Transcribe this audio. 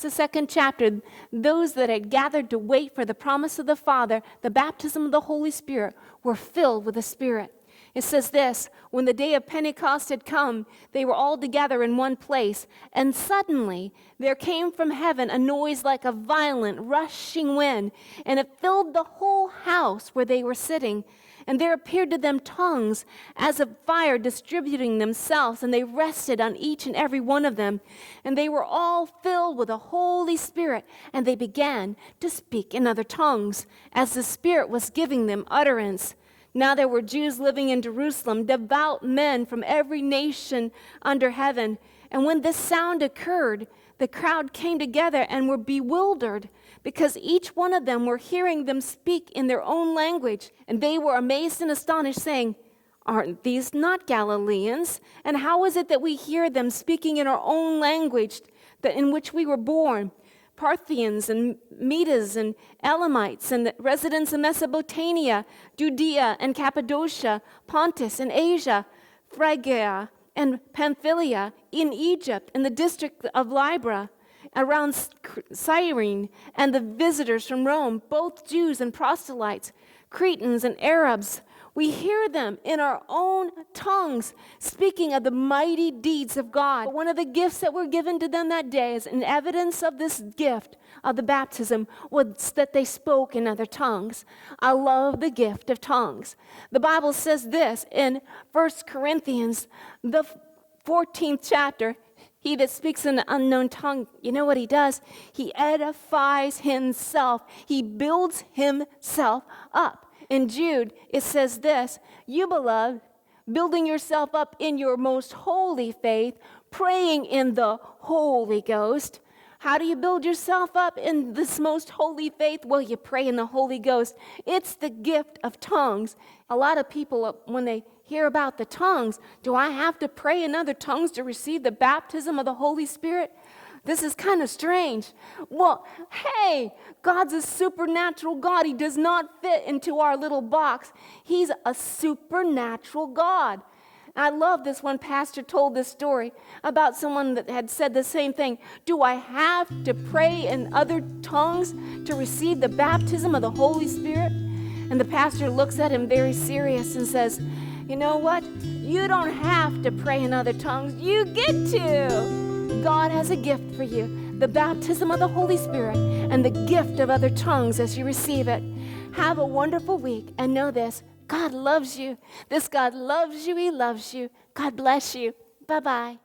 the 2nd chapter, those that had gathered to wait for the promise of the Father, the baptism of the Holy Spirit, were filled with the Spirit. It says this, when the day of Pentecost had come, they were all together in one place, and suddenly there came from heaven a noise like a violent rushing wind, and it filled the whole house where they were sitting. And there appeared to them tongues as of fire distributing themselves, and they rested on each and every one of them. And they were all filled with the Holy Spirit, and they began to speak in other tongues, as the Spirit was giving them utterance. Now there were Jews living in Jerusalem, devout men from every nation under heaven. And when this sound occurred, the crowd came together and were bewildered, because each one of them were hearing them speak in their own language. And they were amazed and astonished, saying, "Aren't these not Galileans? And how is it that we hear them speaking in our own language in which we were born? Parthians and Medes and Elamites and residents of Mesopotamia, Judea and Cappadocia, Pontus and Asia, Phrygia and Pamphylia, in Egypt, in the district of Libya, around Cyrene, and the visitors from Rome, both Jews and proselytes, Cretans and Arabs. We hear them in our own tongues speaking of the mighty deeds of God." One of the gifts that were given to them that day, as an evidence of this gift of the baptism, was that they spoke in other tongues. I love the gift of tongues. The Bible says this in 1 Corinthians, the 14th chapter, "He that speaks in an unknown tongue," you know what he does? He edifies himself. He builds himself up. In Jude, it says this, "You, beloved, building yourself up in your most holy faith, praying in the Holy Ghost." How do you build yourself up in this most holy faith? Well, you pray in the Holy Ghost. It's the gift of tongues. A lot of people, when they hear about the tongues, do I have to pray in other tongues to receive the baptism of the Holy Spirit? This is kind of strange. Well, hey, God's a supernatural God. He does not fit into our little box. He's a supernatural God. I love this one pastor told this story about someone that had said the same thing. Do I have to pray in other tongues to receive the baptism of the Holy Spirit? And the pastor looks at him very serious and says, you know what? You don't have to pray in other tongues. You get to. God has a gift for you, the baptism of the Holy Spirit and the gift of other tongues as you receive it. Have a wonderful week, and know this, God loves you. This God loves you. He loves you. God bless you. Bye-bye.